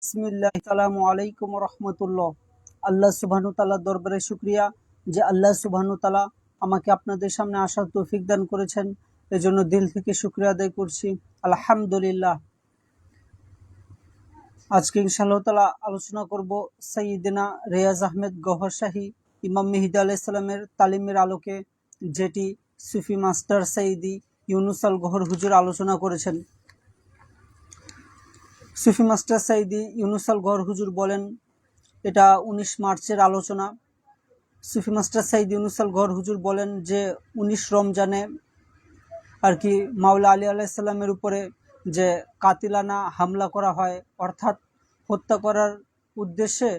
বিসমিল্লাহ, আসসালামু আলাইকুম রহমতুল্লাহ। আল্লাহ সুবহানাহু তাআলার দরবারে শুকরিয়া যে আল্লাহ সুবহানাহু তাআলা আমাকে আপনাদের সামনে আসার তৌফিক দান করেছেন। এজন্য দিল থেকে শুকরিয়া আদায় করছি, আলহামদুলিল্লাহ। আজকে ইনশাআল্লাহ তাআলা আলোচনা করব সাইয়্যিদিনা রিয়াজ আহমেদ গওহর শাহী ইমাম মেহেদী আলাইহিস সালামের তালিমের আলোকে, যেটি সুফি মাস্টার সাইয়্যিদি ইউনুস আল গওহর হুজুর আলোচনা করেছেন। সুফি মাস্টার সাইয়্যিদি ইউনুস আল গওহর হুজুর বলেন, এটা 19 মার্চের আলোচনা। সুফি মাস্টার সাইয়্যিদি ইউনুস আল গওহর হুজুর বলেন যে 19 রমজানে আর কি মাওলা আলী আলাইহিস সালামের উপরে যে কাতিলানা হামলা করা হয়, অর্থাৎ হত্যা করার উদ্দেশ্যে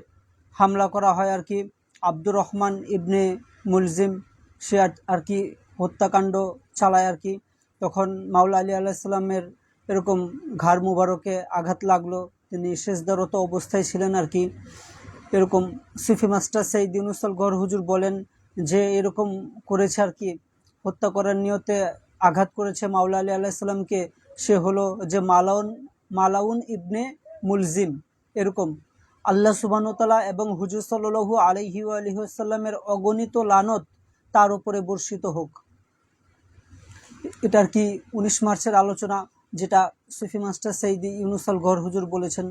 হামলা করা হয় আর কি। আব্দুর রহমান ইবনে মুলজিম সে আর কি হত্যাকাণ্ড চালায় আর কি। তখন মাওলা আলী আলাইহিস সালামের এরকম ঘাড় মুবারকে আঘাত লাগলো, তিনি সেজদারত অবস্থায় ছিলেন আর কি। এরকম সুফি মাস্টার সাইয়্যিদি ইউনুস আল গওহর হুজুর বলেন যে এরকম করেছে আর কি, হত্যা করার নিয়তে আঘাত করেছে মাওলা আলী আলাইহিস সালামকে, সে হলো যে মালাউন ইবনে মুলজিম। এরকম আল্লাহ সুবহানাহু ওয়া তাআলা এবং হুজুর সাল্লাল্লাহু আলাইহি ওয়া আলিহি ওয়াসাল্লামের অগণিত লানত তার উপরে বর্ষিত হোক। এটা আর কি 19 মার্চের আলোচনা, যেটা সুফি মাস্টার সাইয়্যিদি ইউনুস আল গওহর হুজুর বলেছেন।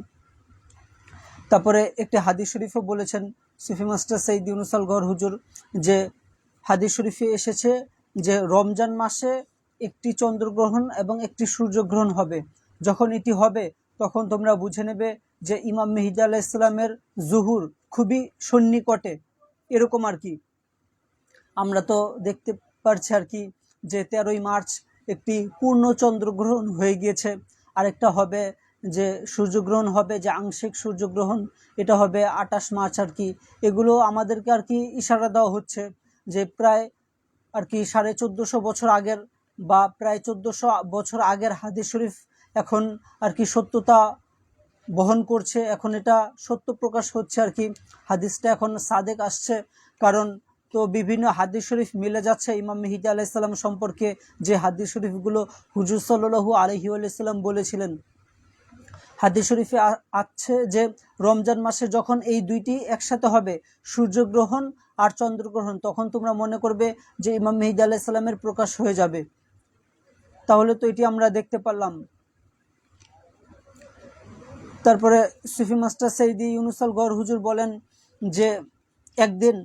তারপরে একটি হাদিস শরীফও বলেছেন সুফি মাস্টার সাইয়্যিদি ইউনুস আল গওহর হুজুর, যে হাদিস শরীফে এসেছে যে রমজান মাসে একটি চন্দ্রগ্রহণ এবং একটি সূর্যগ্রহণ হবে। যখন এটি হবে তখন তোমরা বুঝে নেবে যে ইমাম মেহেদী আলাইহিস সালামের জুহুর খুবই সন্নিকটে। এরকম আর কি আমরা তো দেখতে পারছি আর কি যে 13ই মার্চ একটি পূর্ণ চন্দ্রগ্রহণ হয়ে গিয়েছে। আরেকটা হবে যে সূর্যগ্রহণ হবে, যে আংশিক সূর্যগ্রহণ, এটা হবে 28 মার্চ আর কি। এগুলো আমাদেরকে আর কি ইশারা দেওয়া হচ্ছে যে প্রায় আর কি 1450 বছর আগের বা প্রায় 1400 বছর আগের হাদিস শরীফ এখন আর কি সত্যতা বহন করছে, এখন এটা সত্য প্রকাশ হচ্ছে আর কি। হাদিসটা এখন সাদেক আসছে, কারণ তো বিভিন্ন হাদিস শরীফ মিলে যাচ্ছে ইমাম মেহেদী আলাইহিস সালাম সম্পর্কে, যে হাদিস শরীফগুলো হুজুর সাল্লাল্লাহু আলাইহি ওয়া সাল্লাম বলেছিলেন। হাদিস শরীফে আছে যে রমজান মাসে যখন এই দুইটি একসাথে হবে, সূর্যগ্রহণ আর চন্দ্রগ্রহণ, তখন তোমরা মনে করবে যে ইমাম মেহেদী আলাইহিস সালামের প্রকাশ হয়ে যাবে। তাহলে তো এটি আমরা দেখতে পারলাম। তারপরে সুফি মাস্টার সাইয়্যিদি ইউনুস আল গওহর হুজুর বলেন যে একদিন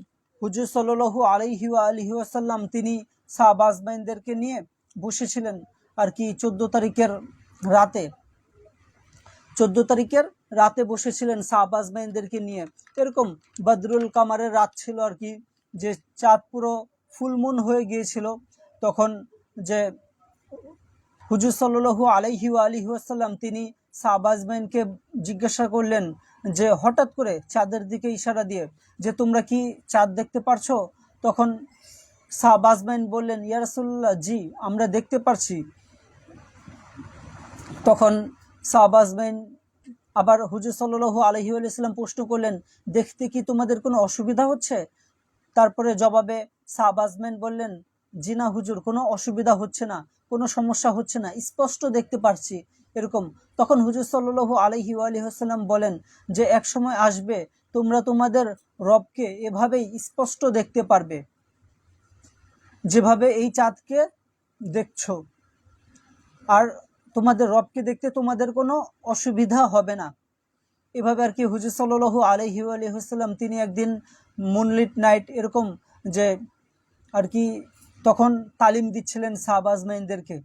হুজুর সাল্লাল্লাহু আলাইহি ওয়া আলিহি ওয়াসাল্লাম তিনি সাহাবা আজমাইনদেরকে নিয়ে বসেছিলেন আর কি 14 তারিখের রাতে বসেছিলেন সাহাবা আজমাইনদেরকে নিয়ে। এরকম বদরুল কামারের রাত ছিল আর কি, যে চাঁদ পুরো ফুলমুন হয়ে গিয়েছিল। তখন যে হুজুর সাল্লাল্লাহু আলাইহি ওয়া আলিহি ওয়াসাল্লাম তিনি সাহাবা আজমাইনকে জিজ্ঞাসা করলেন যে হঠাৎ করে চাঁদের দিকে ইশারা দিয়ে, যে তোমরা কি চাঁদ দেখতে পারছো? তখন সাহাবা আজমাইন বললেন, ইয়া রাসূলুল্লাহ, জি আমরা দেখতে পারছি। তখন সাহাবা আজমাইন আবার হুজুর সাল্লাল্লাহু আলাইহি ওয়া সাল্লাম প্রশ্ন করলেন, দেখতে কি তোমাদের কোনো অসুবিধা হচ্ছে? তারপরে জবাবে সাহাবা আজমাইন বললেন, জি না হুজুর, কোনো অসুবিধা হচ্ছে না, কোনো সমস্যা হচ্ছে না, স্পষ্ট দেখতে পারছি। এরকম তখন হুজুর সাল্লাল্লাহু আলাইহি ওয়া সাল্লাম বলেন যে এক সময় আসবে তোমরা তোমাদের রবকে এভাবেই স্পষ্ট দেখতে পারবে, যেভাবে এই চাঁদকে দেখছো, আর তোমাদের রবকে দেখতে তোমাদের কোনো অসুবিধা হবে না। এভাবে আর কি হুজুর সাল্লাল্লাহু আলাইহি ওয়া সাল্লাম তিনি একদিন মুনলিট নাইট এরকম যে আর কি তখন তালিম দিচ্ছিলেন সাহাবা আজমাইনদেরকে।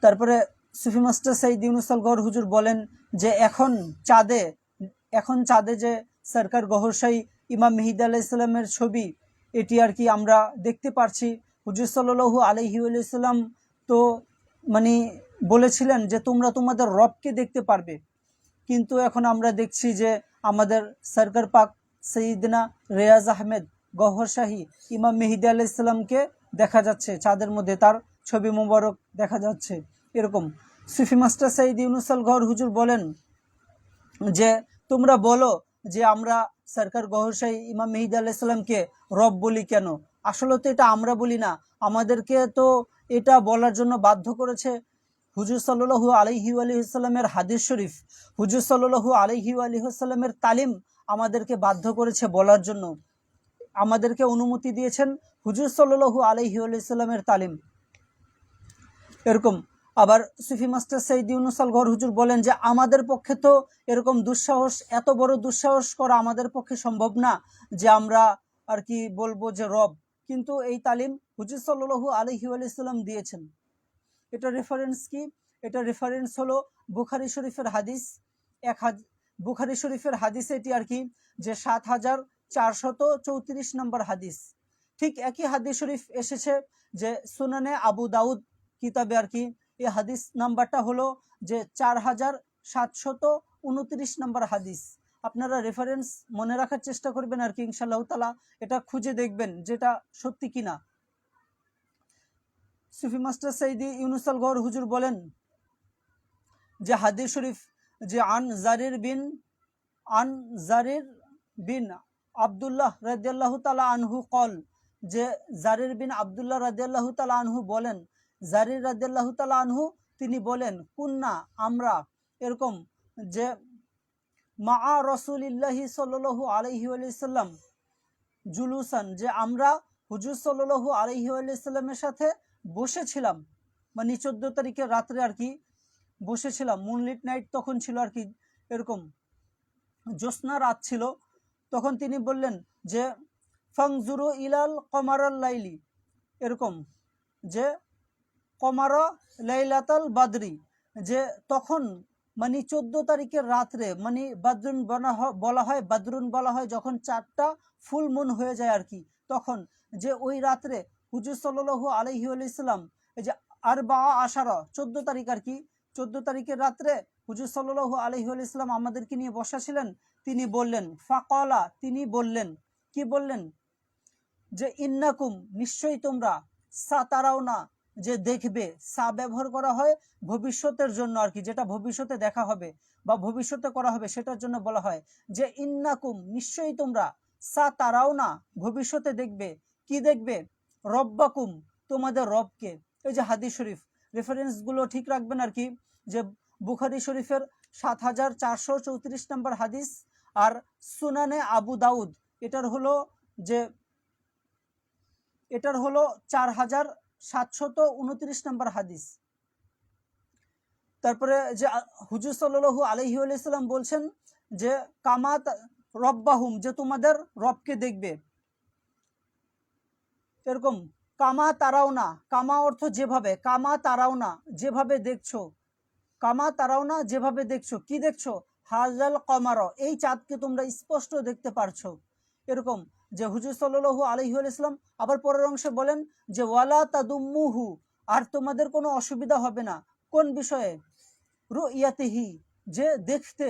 তারপরে সুফি মাস্টার সাইয়্যিদি ইউনুস আল গওহর হুজুর বলেন যে এখন চাঁদে যে সরকার গওহর শাহী ইমাম মেহেদী আলাইহিস সালামের ছবি, এটি আর কি আমরা দেখতে পারছি। হুজুর সাল্লাল্লাহু আলাইহি ওয়া সাল্লাম তো মানে বলেছিলেন যে তোমরা তোমাদের রবকে দেখতে পারবে, কিন্তু এখন আমরা দেখছি যে আমাদের সরকার পাক সাইয়্যিদিনা রিয়াজ আহমেদ গওহর শাহী ইমাম মেহেদী আলাইহিস সালামকে দেখা যাচ্ছে, চাঁদের মধ্যে তার ছবি মোবারক দেখা যাচ্ছে। এরকম সুফি মাস্টার সাইয়্যিদি ইউনুস আল গওহর হুজুর বলেন যে তোমরা বলো যে আমরা সরকার গওহর শাহী ইমাম মেহেদী আলাইহিস সালামকে রব বলি কেন? আসলে তো এটা আমরা বলি না, আমাদেরকে তো এটা বলার জন্য বাধ্য করেছে হুজুর সাল্লাল্লাহু আলাইহি ওয়াসাল্লামের হাদিস শরীফ, হুজুর সাল্লাল্লাহু আলাইহি ওয়াসাল্লামের তালিম আমাদেরকে বাধ্য করেছে বলার জন্য, আমাদেরকে অনুমতি দিয়েছেন হুজুর সাল্লাল্লাহু আলাইহি ওয়াসাল্লামের তালিম। এরকম আবার সুফি মাস্টার সৈয়দ ইউনুস আল গওহর হুজুর বলেন যে আমাদের পক্ষে তো এরকম দুঃসাহস, এত বড় দুঃসাহস করা আমাদের পক্ষে সম্ভব না যে আমরা আর কি বলবো যে রব, কিন্তু এই তালিম হুজুর সাল্লাল্লাহু আলাইহি ওয়াসাল্লাম দিয়েছেন। এটা রেফারেন্স কি? এটা রেফারেন্স হলো বুখারী শরীফের হাদিস, বুখারী শরীফের হাদিস এটি আর কি, যে 7434 নম্বর হাদিস। ঠিক একই হাদিস শরীফ এসেছে যে সুনানে আবু দাউদ কিতাবে আর কি, এই হাদিস নাম্বারটা হলো যে 4729 নম্বর হাদিস। আপনারা রেফারেন্স মনে রাখার চেষ্টা করবেন আর কি, ইনশাআল্লাহ তাআলা এটা খুঁজে দেখবেন যেটা সত্যি কিনা। সুফি মাস্টার সৈয়দ ইউনুস আল গওহর হুজুর বলেন যে হাদিস শরীফ যে আন জারির বিন আব্দুল্লাহ রাদিয়াল্লাহু তাআলা আনহু কল, যে জারির বিন আব্দুল্লাহ রাদিয়াল্লাহু তাআলা আনহু বলেন, জারির রাদিয়াল্লাহু তাআলা আনহু তিনি বলেন, কুন্না আমরা এরকম যে মা রাসূলিল্লাহি সাল্লাল্লাহু আলাইহি ওয়াসাল্লাম জুলুসান, যে আমরা হুজুর সাল্লাল্লাহু আলাইহি ওয়াসাল্লামের সাথে বসেছিলাম, মানে 14 তারিখের রাত্রে আর কি বসেছিলাম, মুনলিট নাইট তখন ছিল আর কি, এরকম জ্যোৎস্না রাত ছিল। তখন তিনি বললেন যে ফাংজুরু ইলাল কমারাল লাইলি, এরকম যে কমারা লাইলাতাল বাদরি, যে তখন মানে 14 তারিখের রাত্রে, মানে বাদরুন বলা হয়, বাদরুন বলা হয় যখন 4টা ফুল মুন হয়ে যায় আর কি, তখন যে ওই রাত্রে হুজুর সাল্লাল্লাহু আলাইহি ওয়াসাল্লাম এই যে আরবা আশারা 14 তারিখ আর কি, 14 তারিখের রাত্রে হুজুর সাল্লাল্লাহু আলাইহি ওয়াসাল্লাম আমাদেরকে নিয়ে বসা ছিলেন। তিনি বললেন, ফাকালা তিনি বললেন, কি বললেন, যে ইন্নাকুম নিশ্চয়ই তোমরা, সাতারাওনা যে দেখবে, সা ব্যবহার করা হয় ভবিষ্যতের জন্য আর কি, যেটা ভবিষ্যতে দেখা হবে বা ভবিষ্যতে করা হবে সেটার জন্য বলা হয়, যে ইন্নাকুম নিশ্চয়ই তোমরা, সাতারাওনা ভবিষ্যতে দেখবে, কি দেখবে, রব্বাকুম তোমাদের রবকে। এই যে হাদিস শরীফ রেফারেন্সগুলো ঠিক রাখবেন আর কি, যে বুখারী শরীফের 7434 নম্বর হাদিস, আর সুনানে আবু দাউদ এটার হলো 4729 নম্বর হাদিস। তারপরে যে হুজুর সাল্লাল্লাহু আলাইহি ওয়াসাল্লাম বলছেন যে কামাত রব্বাহুম, যে তোমাদের রবকে দেখবে, এরকম কামা তারাও না, কামা অর্থ যেভাবে, কামা তারাও না যেভাবে দেখছো, কামা তারাও না যেভাবে দেখছো, কি দেখছো, হাজাল কমার এই চাঁদকে তোমরা স্পষ্ট দেখতে পারছো। এরকম যে হুজুর সাল্লাল্লাহু আলাইহি ওয়াসাল্লাম আবার পরের অংশে বলেন যে ওয়ালা তাদুম্মুহু, আর তোমাদের কোনো অসুবিধা হবে না, কোন বিষয়ে, রুইয়াতিহি যে দেখতে,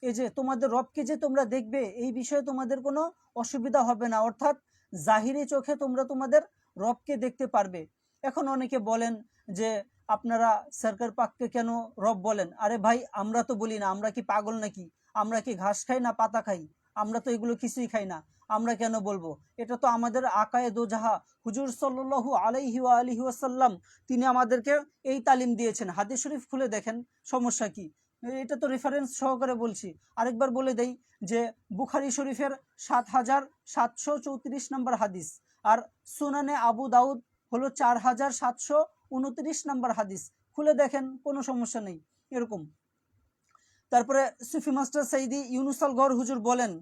এই যে তোমাদের রবকে যে তোমরা দেখবে এই বিষয়ে তোমাদের কোনো অসুবিধা হবে না, অর্থাৎ জাহিরি চোখে তোমরা তোমাদের রবকে দেখতে পারবে। এখন অনেকে বলেন যে আপনারা সরকার পাককে কেন রব বলেন? আরে ভাই, আমরা তো বলি না, আমরা কি পাগল নাকি? আমরা কি ঘাস খাই না পাতা খাই? আমরা তো এগুলো কিছুই খাই না, আমরা কেন বলবো? এটা তো আমাদের আকায়ে দো জাহা হুজুর সাল্লাল্লাহু আলাইহি ওয়া আলিহি ওয়াসাল্লাম তিনি আমাদেরকে এই তালিম দিয়েছেন। হাদিস শরীফ খুলে দেখেন, সমস্যা কি? এটা তো রেফারেন্স সহকারে বলছি। আরেকবার বলে দেই যে বুখারী শরীফের 7734 নম্বর হাদিস, আর সুনানে আবু দাউদ হলো 4729 নম্বর হাদিস। খুলে দেখেন, কোনো সমস্যা নেই। এরকম তারপরে সুফি মাস্টার সৈয়দ ইউনুস আল গওহর হুজুর বলেন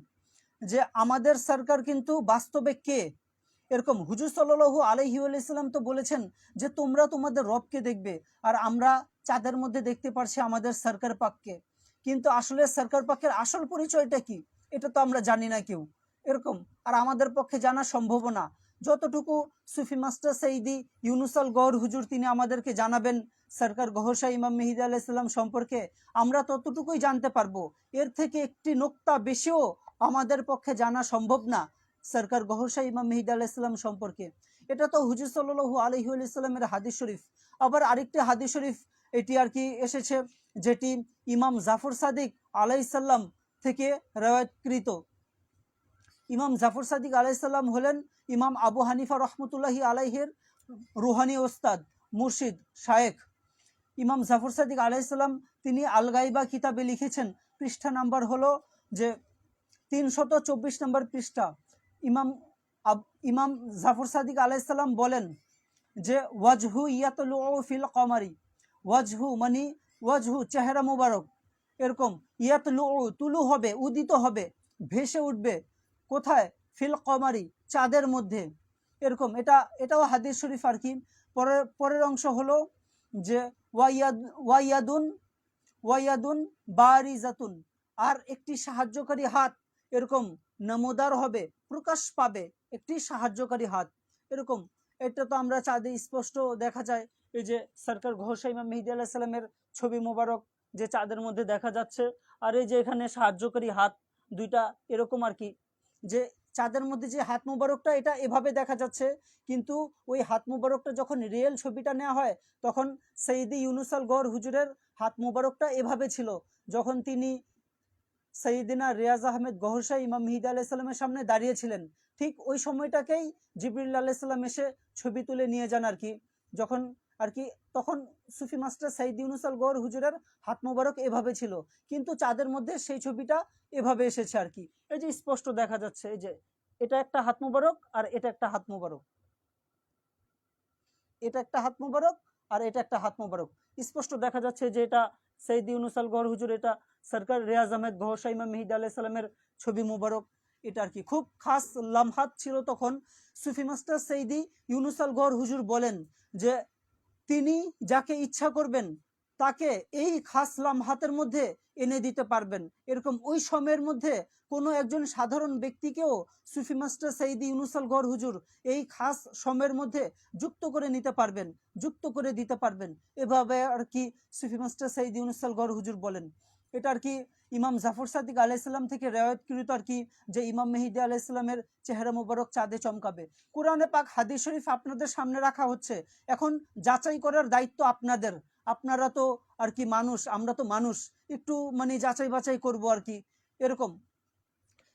যে আমাদের সরকার কিন্তু বাস্তবে কে, এরকম হুজুর সাল্লাল্লাহু আলাইহি ওয়াসাল্লাম তো বলেছেন যে তোমরা তোমাদের রবকে দেখবে, আর আমরা চাঁদের মধ্যে দেখতে পারছি আমাদের সরকার পাককে, কিন্তু আসলে সরকার পাকের আসল পরিচয়টা কি এটা তো আমরা জানি না কেউ, এরকম আর আমাদের পক্ষে জানা সম্ভব না। যতটুকু সুফি মাস্টার সৈয়দ ইউনুস আল গওহর হুজুর তিনি আমাদেরকে জানাবেন সরকার গহর শাহ ইমাম মেহেদী আলাইহিস সালাম সম্পর্কে, আমরা ততটুকুই জানতে পারবো। এর থেকে একটি নোক্তা বেশিও আমাদের পক্ষে জানা সম্ভব না সরকার গহর শাহ ইমাম মেহেদী আলাইহিস সালাম সম্পর্কে। এটা তো হুজুর সাল্লাল্লাহু আলাইহি ওয়াসাল্লামের হাদিস শরীফ। আবার আরেকটি হাদিস শরীফ এটি আর কি এসেছে, যেটি ইমাম জাফর সাদিক আলাইহিস সালাম থেকে রওয়ায়াতকৃত। ইমাম জাফর সাদিক আলাইহিস সালাম হলেন ইমাম আবু হানিফা রহমতুল্লাহি আলাইহির রুহানি ওস্তাদ, মুর্শিদ, শায়েখ। ইমাম জাফর সাদিক আলাইহিসসালাম তিনি আল গাইবা কিতাবে লিখেছেন, পৃষ্ঠা নাম্বার হলো যে 324 নম্বর পৃষ্ঠা। ইমাম জাফর সাদিক আলাইহিসসালাম বলেন যে ওয়াজহু ইয়াতলু ফিল কমারি, ওয়াজহু মানে ওয়াজহু চেহারা মুবারক, এরকম ইয়াতলু তুলু হবে, উদিত হবে, ভেসে উঠবে, কোথায়? ফিল কমারি, চাঁদের মধ্যে, এরকম। এটাও হাদিস শরীফ আর কি। পরের অংশ হলো যে ওয়াইয়াদুন ওয়াইয়াদুন বারিজাতুন, আর একটি সাহায্যকারী হাত, এরকম নমুদার হবে, প্রকাশ পাবে একটি সাহায্যকারী হাত, এরকম। এটা তো আমরা চাঁদে স্পষ্ট দেখা যায়, এই যে সরকার ঘোষা ইমাম মেহেদী আলাইহিস সালামের ছবি মোবারক যে চাঁদের মধ্যে দেখা যাচ্ছে, আর এই যে এখানে সাহায্যকারী হাত দুইটা, এরকম আর কি। যে চাঁদের মধ্যে যে হাত মুবারকটা, এটা এভাবে দেখা যাচ্ছে, কিন্তু ওই হাত মুবারকটা যখন রিয়েল ছবিটা নেওয়া হয়, তখন সৈয়দি ইউনুস আল গওহর হুজুরের হাত মুবারকটা এভাবে ছিল, যখন তিনি সৈয়দিনা রিয়াজ আহমেদ গওহর শাহ ইমাম মেহেদী আলাইহিস সালামের সামনে দাঁড়িয়েছিলেন। ঠিক ওই সময়টাকেই জিবরিল আলাইহিস সালাম এসে ছবি তুলে নিয়ে যান আর কি, যখন আর কি, তখন সুফি মাস্টার সৈয়দ ইউনুস আল গওহর হুজুরের হাত মুবারক এভাবে ছিল, কিন্তু চাঁদের মধ্যে সেই ছবিটা এভাবে এসেছে আর কি। এই যে স্পষ্ট দেখা যাচ্ছে, এই যে এটা একটা হাত মুবারক আর এটা একটা হাত মুবারক, এটা একটা হাত মুবারক আর এটা একটা হাত মুবারক, স্পষ্ট দেখা যাচ্ছে যে এটা সৈয়দ ইউনুস আল গওহর হুজুর, এটা সরকার রিয়াজ আহমেদ গওহর শাহ ইমাম মেহেদী আলাইহিস সালামের ছবি মুবারক। এটা আর কি খুব খাস লামহাত ছিল তখন। সুফি মাস্টার সৈয়দি ইউনুস আল গওহর হুজুর বলেন যে তিনি যাকে ইচ্ছা করবেন তাকে এই খাস লামহাতের মধ্যে এনে দিতে পারবেন, এরকম। ওই সময়ের মধ্যে কোনো একজন সাধারণ ব্যক্তিকেও সুফি মাস্টার সৈয়দি ইউনুস আল গওহর হুজুর এই খাস সময়ের মধ্যে যুক্ত করে নিতে পারবেন, যুক্ত করে দিতে পারবেন, এভাবে আর কি সুফি মাস্টার সৈয়দি ইউনুস আল গওহর হুজুর বলেন। এটা আর কি ইমাম জাফর সাদিক আলাইহিসসালাম থেকে রেওয়ায়তকৃত আর কি, যে ইমাম মেহেদী আলাইহিসসালামের চেহারা মুবারক চাঁদে চমকাবে। কোরআনে পাক হাদিস শরীফ আপনাদের সামনে রাখা হচ্ছে, এখন যাচাই করার দায়িত্ব আপনাদের। আপনারা তো আর কি মানুষ, আমরা তো মানুষ, একটু মানে যাচাই বাছাই করব আর কি, এরকম।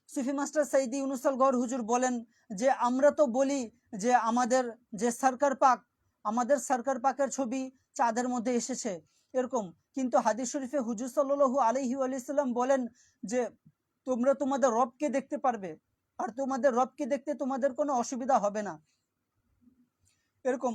সুফি মাস্টার সৈয়দি ইউনুস আল গওহর হুজুর বলেন যে আমরা তো বলি যে আমাদের যে সরকার পাক, আমাদের সরকার পাকের ছবি চাঁদের মধ্যে এসেছে, এরকম। কিন্তু হাদিস শরীফে হুজুর সাল্লাল্লাহু আলাইহি ওয়াসাল্লাম বলেন যে তোমরা তোমাদের রবকে দেখতে পারবে, আর তোমাদের রবকে দেখতে তোমাদের কোনো অসুবিধা হবে না, এরকম।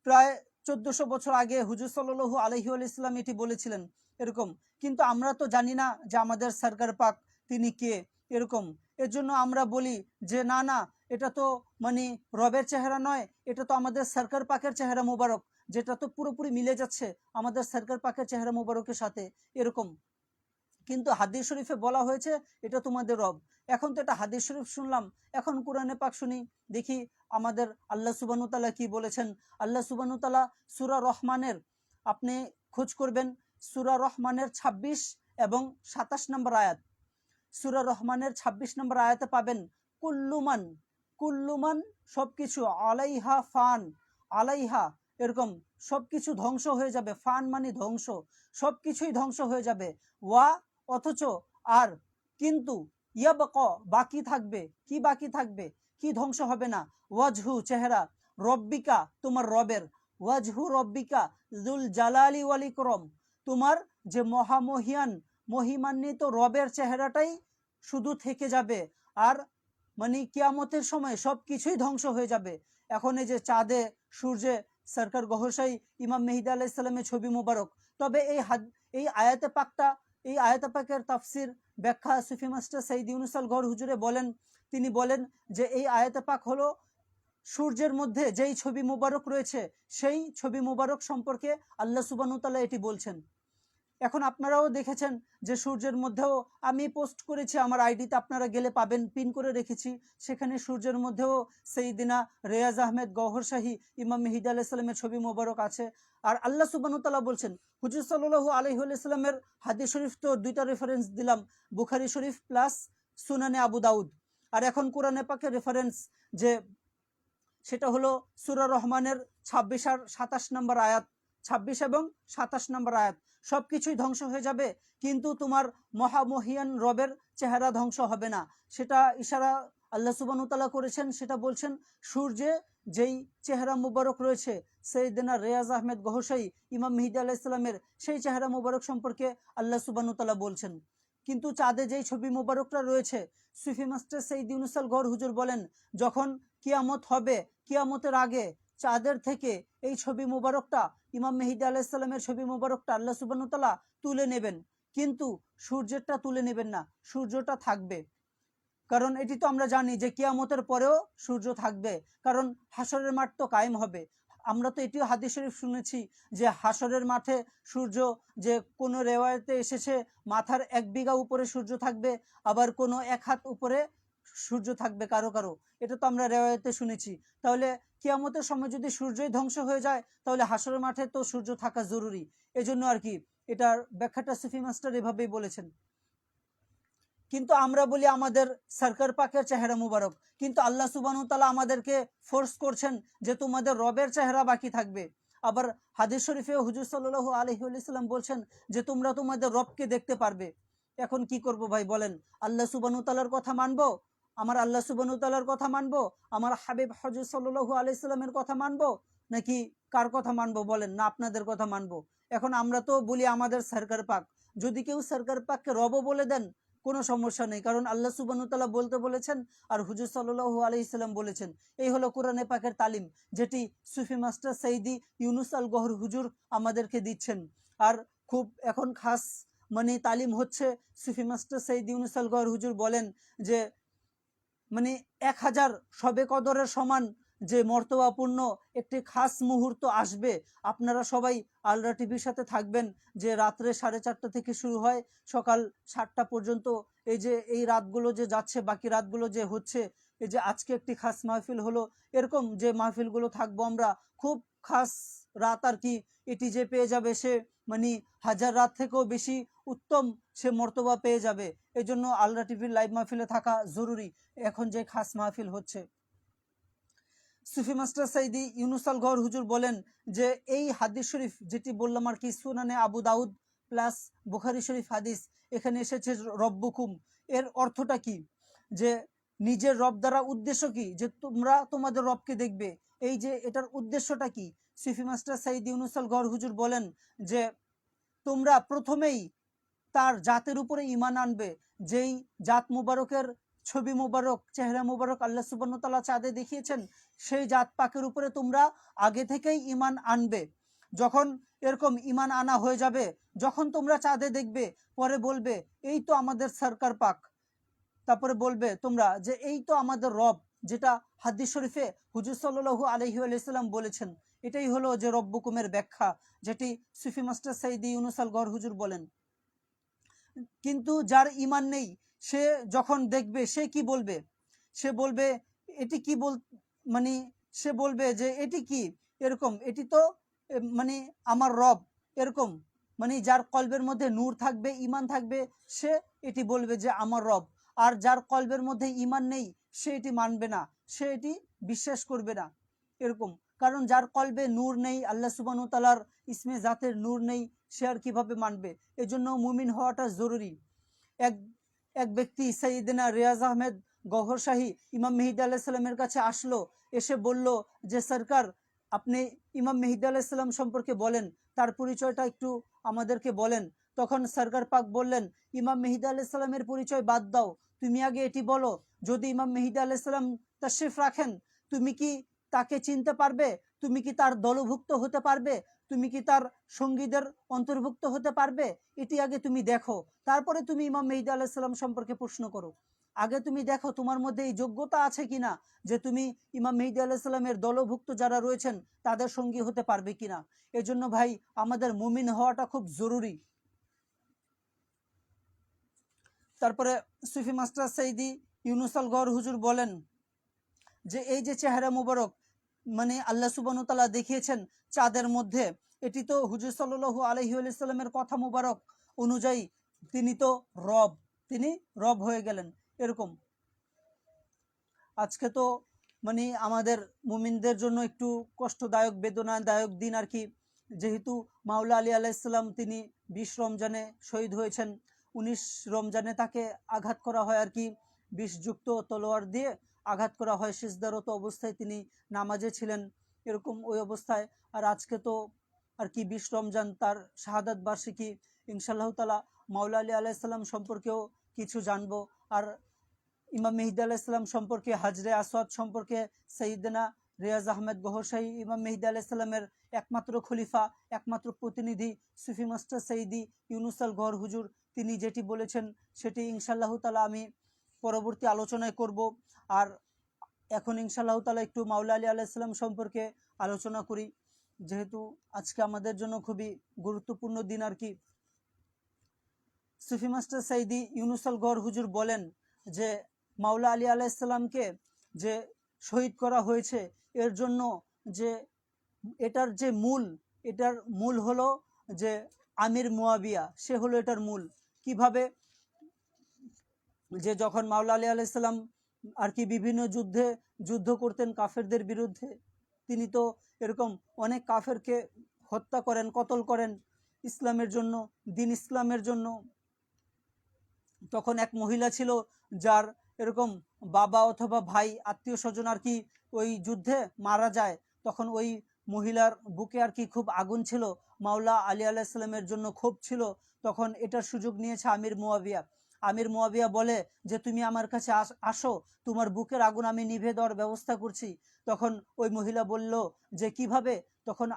প্রায় 1400 বছর আগে হুজুর সাল্লাল্লাহু আলাইহি ওয়াসাল্লাম এটি বলেছিলেন, এরকম। কিন্তু আমরা তো জানি না যে আমাদের সরকার পাক তিনি কে, এরকম। এর জন্য আমরা বলি যে না না, এটা তো মানে রবের চেহারা নয়, এটা তো আমাদের সরকার পাকের চেহারা মুবারক, যেটা তো পুরোপুরি মিলে যাচ্ছে আমাদের সরকার পাকের চেহারা মুবারকের সাথে, এরকম। কিন্তু হাদিস শরীফে বলা হয়েছে এটা তোমাদের রব। এখন তো এটা হাদিস শরীফ শুনলাম, এখন কোরআনে পাক শুনি, দেখি আমাদের আল্লাহ সুবহানাহু তাআলা কি বলেছেন। আল্লাহ সুবহানাহু তাআলা সূরা রহমানের, আপনি খোঁজ করবেন, সূরা রহমানের 26 এবং 27 নম্বর আয়াত। সূরা রহমানের 26 নম্বর আয়াতে পাবেন কুল্লুমান, কুল্লুমান সবকিছু, আলাইহা ফান, আলাইহা, এরকম সবকিছু ধ্বংস হয়ে যাবে, ফান মানে ধ্বংস, সবকিছুই ধ্বংস হয়ে যাবে, ওয়া অথচ, আর, কিন্তু, ইয়াবক বাকি থাকবে, কি বাকি থাকবে, কি ধ্বংস হবে না? ওয়াজহু চেহারা, রব্বিকা তোমার রবের, ওয়াজহু রব্বিকা যুল জালালি ওয়াল ইকরাম, তোমার যে মহামহিয়ান মহিমান্বিত রবের চেহারাটাই শুধু থেকে যাবে, আর মানে কিয়ামতের সময় সব কিছুই ধ্বংস হয়ে যাবে। এখন এই যে চাঁদে সূর্যে সরকার গওহর শাহ ইমাম মেহেদী আলাইহিস সালামের ছবি মুবারক, তবে এই আয়াতে পাকটা, এই আয়াতে পাকের তাফসির ব্যাখ্যা সুফি মাস্টার সৈয়দ ইউনুস আল গওহর হুজুরে বলেন, তিনি বলেন যে এই আয়াতে পাক হলো সূর্যের মধ্যে যেই ছবি মুবারক রয়েছে সেই ছবি মুবারক সম্পর্কে আল্লাহ সুবহানাহু তাআলা এটি বলছেন। এখন আপনারাও দেখেছেন যে সূর্যের মধ্যেও আমি পোস্ট করেছি আমার আইডিতে, আপনারা গেলে পাবেন, পিন করে রেখেছি, সেখানে সূর্যের মধ্যেও সৈয়দিনা রিয়াজ আহমেদ গওহর শাহী ইমাম মেহেদী আলাইহিস সালামের ছবি মোবারক আছে। আর আল্লাহ সুবহানাহু তাআলা বলছেন, হুজুর সাল্লাল্লাহু আলাইহি ওয়াসাল্লামের হাদিস শরীফ তো দুইটা রেফারেন্স দিলাম, বুখারী শরীফ প্লাস সুনানে আবু দাউদ, আর এখন কোরআনে পাকের রেফারেন্স যে সেটা হলো সূরা রহমানের 26 আর 27 নম্বর আয়াত, 26 এবং 27 নম্বর আয়াত। সবকিছুই ধ্বংস হয়ে যাবে কিন্তু তোমার মহামহিয়ান রবের চেহারা ধ্বংস হবে না। সেটা ইশারা আল্লাহ সুবহানাহু ওয়া তাআলা করেছেন, সেটা বলছেন সূর্যে যেই চেহারা মুবারক রয়েছে সৈয়দনা রিয়াজ আহমেদ গহশাই ইমাম মেহেদী আলাইহিস সালামের, সেই চেহারা মুবারক সম্পর্কে আল্লাহ সুবহানাহু ওয়া তাআলা বলছেন। কিন্তু চাঁদে যেই ছবি মুবারকটা রয়েছে, সুফি মাস্টার সৈয়দ ইউনুস আল গওহর হুজুর বলেন, যখন কিয়ামত হবে, কিয়ামতের আগে চাঁদের থেকে এই ছবি মুবারকটা, ইমাম মেহেদী আলাইহিস সালামের ছবি মুবারকটা আল্লাহ সুবহানাহু ওয়া তাআলা তুলে নেবেন, কিন্তু সূর্যেরটা তুলে নেবেন না, সূর্যটা থাকবে। কারণ এটি তো আমরা জানি যে কিয়ামতের পরেও সূর্য থাকবে, কারণ হাসরের মাঠ তো কায়েম হবে। আমরা তো এটিও হাদিস শরীফ শুনেছি যে হাসরের মাঠে সূর্য, যে কোনো রেওয়ায়েতে এসেছে মাথার 1 বিঘা উপরে সূর্য থাকবে, আবার কোনো 1 হাত উপরে সূর্য থাকবে কারো কারো, এটা তো আমরা রেওয়ায়েতে শুনেছি। তাহলে কিয়ামতের সময় যদি সূর্যই ধ্বংস হয়ে যায়, তাহলে হাসরের মাঠে তো সূর্য থাকা জরুরি। এজন্য আর কি এটার ব্যাখ্যাটা সুফি মাস্টার এভাবেই বলেছেন। কিন্তু আমরা বলি আমাদের সরকার পাকের চেহারা মুবারক, কিন্তু আল্লাহ সুবহানাহু ওয়া তাআলা আমাদেরকে ফোর্স করছেন যে তোমাদের রবের চেহারা বাকি থাকবে। আবার হাদিস শরীফে হুজুর সাল্লাল্লাহু আলাইহি ওয়াসাল্লাম বলছেন যে তোমরা তোমাদের রবকে দেখতে পারবে। এখন কি করব ভাই বলেন, আল্লাহ সুবহানাহু ওয়া তাআলার কথা মানবো, আমার আল্লাহ সুবহানাহু ওয়া তাআলার কথা মানবো, আমার হাবিব হুজুর সাল্লাল্লাহু আলাইহি সাল্লামের কথা মানবো, নাকি কার কথা মানবো বলেন, না আপনাদের কথা মানবো? এখন আমরা তো বলি আমাদের সরকার পাক, যদি কেউ সরকার পাককে রবও বলে দেন কোনো সমস্যা নেই, কারণ আল্লাহ সুবহানাহু ওয়া তাআলা বলতে বলেছেন আর হুজুর সাল্লাল্লাহু আলাইহি সাল্লাম বলেছেন। এই হলো কোরআনে পাকের তালিম, যেটি সুফি মাস্টার সৈয়দ ইউনুস আল গওহর হুজুর আমাদেরকে দিচ্ছেন। আর খুব এখন খাস মানে তালিম হচ্ছে, সুফি মাস্টার সৈয়দ ইউনুস আল গওহর হুজুর বলেন যে মানে 1000 শবে কদরের সমান যে মর্তবাপূর্ণ একটি খাস মুহূর্ত আসবে। আপনারা সবাই আলরা টিভির সাথে থাকবেন, যে রাত্রে 4:30 থেকে শুরু হয় সকাল 7টা পর্যন্ত। এই যে এই রাতগুলো যে যাচ্ছে, বাকি রাতগুলো যে হচ্ছে, এই যে আজকে একটি খাস মাহফিল হলো, এরকম যে মাহফিলগুলো থাকবো আমরা, খুব খাস রাত আর কি। এটি যে পেয়ে যাবে সে মানে 1000 রাত থেকেও বেশি উত্তম সে মর্তবা পেয়ে যাবে। এই জন্য আলরা টিভির লাইভ মাহফিলে থাকা জরুরি, এখন যে খাস মাহফিল হচ্ছে। সুফি মাস্টার সৈয়দ ইউনুস আল গওহর হুজুর বলেন যে এই হাদিস শরীফ যেটি বললাম আর কি, সুনানে আবু দাউদ প্লাস বুখারী শরীফ হাদিস, এখানে এসেছে রব্বুকুম, এর অর্থটা কি, যে নিজের রব দ্বারা উদ্দেশ্য কি, যে তোমরা তোমাদের রবকে দেখবে, এই যে এটার উদ্দেশ্যটা কি? সুফি মাস্টার সৈয়দ ইউনুস আল গওহর হুজুর বলেন যে তোমরা প্রথমেই তার জাতের উপরে ঈমান আনবে, যেই জাত মুবারকের ছবি মুবারক, চেহারা মুবারক আল্লাহ সুবহানাহু ওয়া তাআলা চাঁদে দেখিয়েছেন, সেই জাত পাকের উপরে তোমরা আগে থেকেই ঈমান আনবে। যখন এরকম ঈমান আনা হয়ে যাবে, যখন তোমরা চাঁদে দেখবে, পরে বলবে এই তো আমাদের সরকার পাক, তারপরে বলবে তোমরা যে এই তো আমাদের রব, যেটা হাদিস শরীফে হুজুর সাল্লাল্লাহু আলাইহি ওয়াসাল্লাম বলেছেন। এটাই হলো যে রব্বুকুমের ব্যাখ্যা, যেটি সুফি মাস্টার সৈয়দ ইউনুস আল গওহর হুজুর বলেন। কিন্তু যার ঈমান নেই, সে যখন দেখবে সে কি বলবে? সে বলবে এটি কি মানে সে বলবে যে এটি কি, এরকম এটি তো মানে আমার রব, এরকম মানে যার কলবের মধ্যে নূর থাকবে, ঈমান থাকবে, সে এটি বলবে যে আমার রব। আর যার কলবের মধ্যে ঈমান নেই, সে এটি মানবে না, সে এটি বিশ্বাস করবে না, এরকম। কারণ যার কলবে নূর নেই, আল্লাহ সুবহানাহু ওয়া তাআলার ইসমে জাতের নূর নেই, সে আর কিভাবে মানবে? এজন্য মুমিন হওয়াটা জরুরি। এক এক ব্যক্তি সৈয়দনা রিয়াজ আহমেদ গওহর শাহী ইমাম মেহেদী আলাইহিস সালামের কাছে আসলো, এসে বলল যে সরকার, আপনি ইমাম মেহেদী আলাইহিস সালাম সম্পর্কে বলেন, তার পরিচয়টা একটু আমাদেরকে বলেন। তখন সরকার পাক বললেন, ইমাম মেহেদী আলাইহিস সালামের পরিচয় বাদ দাও, তুমি আগে এটি বলো, যদি ইমাম মেহেদী আলাইহিস সালাম তাশরিফ রাখেন, তুমি কি তাকে চিনতে পারবে? তুমি কি তার দলভুক্ত হতে পারবে? তুমি কি তার সঙ্গীদের অন্তর্ভুক্ত হতে পারবে? এটি আগে তুমি দেখো, তারপরে তুমি ইমাম মেহেদী আলাইহিস সালাম সম্পর্কে প্রশ্ন করো। আগে তুমি দেখো তোমার মধ্যে এই যোগ্যতা আছে কিনা, যে তুমি ইমাম মেহেদী আলাইহিস সালামের দলভুক্ত যারা রয়েছেন তাদের সঙ্গী হতে পারবে কিনা। এজন্য ভাই আমাদের মুমিন হওয়াটা খুব জরুরি। তারপরে সুফি মাস্টার সৈয়দ ইউনুস আল গওহর হুজুর বলেন যে এই যে চেহারা মুবারক মানে আল্লাহ সুবহানাহু ওয়া তাআলা দেখিয়েছেন চাঁদের মধ্যে, এটি তো হুজুর সাল্লাল্লাহু আলাইহি ওয়াসাল্লামের কথা মুবারক অনুযায়ী তিনি তো রব, তিনি রব হয়ে গেলেন, এরকম। আজকে তো মানে আমাদের মুমিনদের জন্য একটু কষ্টদায়ক, বেদনাদায়ক দিন আর কি, যেহেতু মাওলা আলী আলাইহিসসালাম তিনি 20 রমজানে শহীদ হয়েছেন। 19 রমজানে তাকে আঘাত করা হয় আর কি, 20 যুক্ত তলোয়ার দিয়ে। আঘাত করা হয়, সিজদারত অবস্থায় তিনি নামাজে ছিলেন, এরকম ওই অবস্থায়। আর আজকে তো আর কি 20 রমজান, তার শাহাদাত বার্ষিকী। ইনশাআল্লাহ তাআলা মাওলা আলী আলাইহিস সালাম সম্পর্কেও কিছু জানবো। আর ইমাম মেহেদী আলাইহিস সালাম সম্পর্কে, হাজরে আসওয়াদ সম্পর্কে সাইয়েদনা রিয়াজ আহমেদ গহরশাহী ইমাম মেহেদী আলাইহিস সালামের একমাত্র খলিফা, একমাত্র প্রতিনিধি সুফি মাস্টার সৈয়দি ইউনুস আল গওহর হুজুর, তিনি যেটি বলেছেন সেটি ইনশাআল্লাহ তাআলা আমি পরবর্তী আলোচনায় করব। আর এখন ইনশাআল্লাহ তাআলা একটু মাওলা আলী আলাইহিস সালাম সম্পর্কে আলোচনা করি, যেহেতু আজকে আমাদের জন্য খুবই গুরুত্বপূর্ণ দিন আর কি। সুফি মাস্টার সৈয়দি ইউনুস আল গওহর হুজুর বলেন যে মাওলা আলী আলাইহিস সালামকে যে শহীদ করা হয়েছে, এর জন্য যে এটার মূল হলো যে আমির মুয়াবিয়া, সে হলো এটার মূল। কিভাবে? যে যখন মাওলা আলী আলাইহিস সালাম আর কি বিভিন্ন যুদ্ধ করতেন কাফেরদের বিরুদ্ধে, তিনি তো এরকম অনেক কাফেরকে হত্যা করেন, কতল করেন ইসলামের জন্য, দিন ইসলামের জন্য। তখন এক মহিলা ছিল যার এরকম বাবা অথবা ভাই আত্মীয় স্বজন আর কি ওই যুদ্ধে মারা যায়, তখন ওই মহিলার বুকে আর কি খুব আগুন ছিল, মাওলা আলী আলাইহিস সালামের জন্য ক্ষোভ ছিল। তখন এটার সুযোগ নিয়েছে আমির মুয়াবিয়া বলে যে তুমি আমার কাছে আসো, তোমার বুকের আগুন আমি নিভে দেওয়ার ব্যবস্থা করছি। তখন ওই মহিলা বলল যে কিভাবে? তখন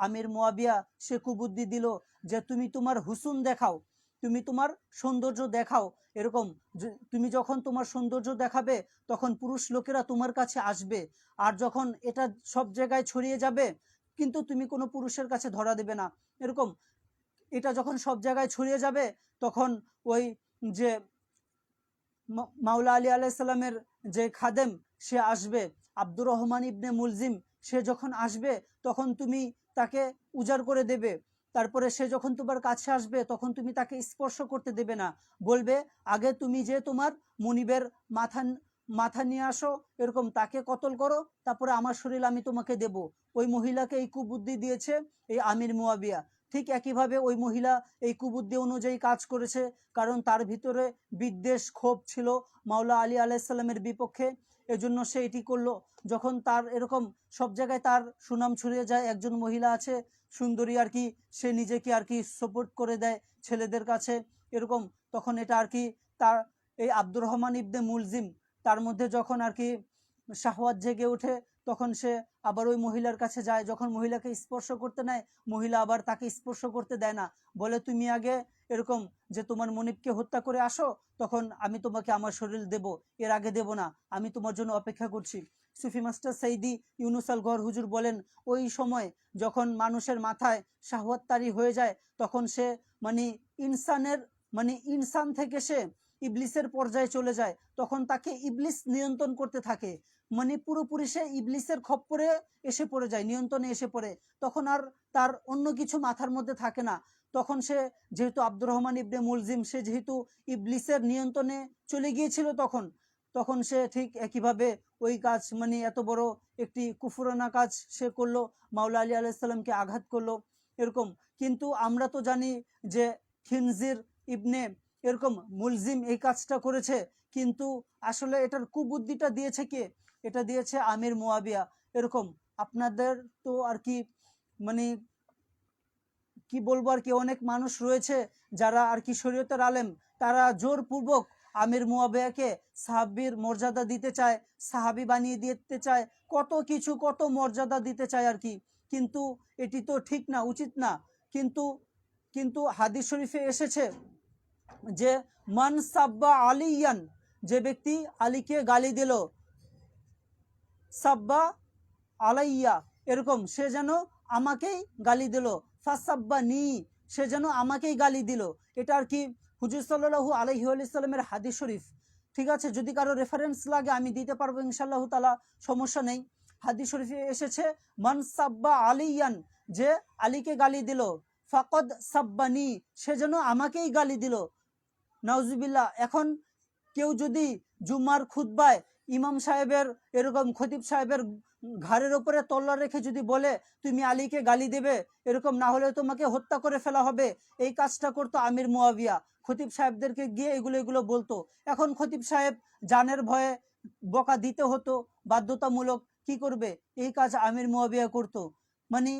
আমির মুয়াবিয়া সে কুবুদ্ধি দিল যে তুমি তোমার হুসুন দেখাও, তুমি তোমার সৌন্দর্য দেখাও। এরকম তুমি যখন তোমার সৌন্দর্য দেখাবে তখন পুরুষ লোকেরা তোমার কাছে আসবে, আর যখন এটা সব জায়গায় ছড়িয়ে যাবে কিন্তু তুমি কোনো পুরুষের কাছে ধরা দেবে না। এরকম এটা যখন সব জায়গায় ছড়িয়ে যাবে তখন ওই যে মাওলা আলী আলাইহিস সালামের যে খাদেম সে আসবে, আব্দুর রহমান ইবনে মুলজিম, সে যখন আসবে তখন তুমি তাকে উজাড় করে দেবে। তারপরে সে যখন তোমার কাছে আসবে তখন তুমি তাকে স্পর্শ করতে দেবে না, বলবে আগে তুমি যে তোমার মনিবের মাথা নিয়ে আসো, এরকম তাকে কতল করো, তারপরে আমার শরীর আমি তোমাকে দেব। ওই মহিলাকে এই কুবুদ্ধি দিয়েছে এই আমির মুয়াবিয়া। ঠিক একইভাবে ওই মহিলা এই কুবুদ্ধি অনুযায়ী কাজ করেছে, কারণ তার ভিতরে বিদ্বেষ ক্ষোভ ছিল মাওলা আলী আলাইহিস সালামের বিপক্ষে, এজন্য সে এটি করলো। যখন তার এরকম সব জায়গায় তার সুনাম ছড়িয়ে যায়, একজন মহিলা আছে সুন্দরী আর কি, সে নিজেকে আর কি সাপোর্ট করে দেয় ছেলেদের কাছে এরকম, তখন এটা আর কি তার এই আব্দুর রহমান ইবনে মুলজিম, তার মধ্যে যখন আর কি শাহওয়াত জেগে ওঠে তখন সে আবার ওই মহিলার কাছে যায়। যখন মহিলাকে স্পর্শ করতে নেয়, মহিলা আবার তাকে স্পর্শ করতে দেয় না, বলে তুমি আগে এরকম যে তোমার মনিবকে হত্যা করে আসো, তখন আমি তোমাকে আমার শরীর দেব, এর আগে দেব না, আমি তোমার জন্য অপেক্ষা করছি। সুফি মাস্টার সৈয়দি ইউনুস আল গওহর হুজুর বলেন ওই সময় যখন মানুষের মাথায় শাহওয়াত তারি হয়ে যায় তখন সে ইনসান থেকে সে ইবলিসের পর্যায়ে চলে যায়, তখন তাকে ইবলিস নিয়ন্ত্রণ করতে থাকে, পুরোপুরি সে ইবলিসের খপ্পরে এসে পড়ে যায়, নিয়ন্ত্রণে এসে পড়ে। তখন আর তার অন্য কিছু মাথার মধ্যে থাকে না। তখন সে যেহেতু আব্দুর রহমান ইবনে মুলজিম, সে যেহেতু ইবলিসের নিয়ন্ত্রণে চলে গিয়েছিল, তখন সে ঠিক একইভাবে ওই কাজ এত বড় একটি কুফরানা কাজ সে করলো, মাওলা আলী আলাইহিস সালামকে আঘাত করলো এরকম। কিন্তু আমরা তো জানি যে খিনজির ইবনে এরকম মুলজিম এই কাজটা করেছে, কিন্তু আসলে এটার কুবুদ্ধিটা দিয়েছে কে? এটা দিয়েছে আমির মুয়াবিয়া। এরকম আপনাদের তো আর কি কি বলবো আর কি, অনেক মানুষ রয়েছে যারা আর কি শরীয়তের আলেম, তারা জোরপূর্বক আমির মুয়াবিয়াকে সাহাবীর মর্যাদা দিতে চায়, সাহাবী বানিয়ে দিতে চায়, কত কিছু কত মর্যাদা দিতে চায় আর কি, কিন্তু এটি তো ঠিক না, উচিত না। কিন্তু কিন্তু হাদিস শরীফে এসেছে যে মান সাব্বা আলিয়ান, যে ব্যক্তি আলীকে গালি দিল, সাব্বা আলাইয়া, এরকম সে যেন আমাকেই গালি দিল, ফাসাব্বা নি, সে যেন আমাকেই গালি দিল। এটা আর কি হুজুর সাল্লাল্লাহু আলাইহি ওয়াসাল্লামের হাদিস শরীফ। ঠিক আছে, যদি কারো রেফারেন্স লাগে আমি দিতে পারবো ইনশাআল্লাহ তাআলা, সমস্যা নেই। হাদিস শরীফে এসেছে মান সাব্বা আলিয়ান, যে আলীকে গালি দিল, ফাকদ সাব্বানি, সে যেন আমাকেই গালি দিল। নাউজুবিল্লাহ। এখন কেউ যদি জুম্মার খুতবায় ইমাম সাহেবের এরকম খতিব সাহেবের ঘাড়ের উপরে তলোয়ার রেখে যদি বলে তুমি আলীকে গালি দেবে, এরকম না হলে তোমাকে হত্যা করে ফেলা হবে, এই কাজটা করতো আমির মুয়াবিয়া, খতিব সাহেবদেরকে গিয়ে এগুলো বলতো। এখন খতিব সাহেব জানের ভয়ে বকা দিতে হতো বাধ্যতামূলক, কি করবে, এই কাজ আমির মুয়াবিয়া করতো। মানে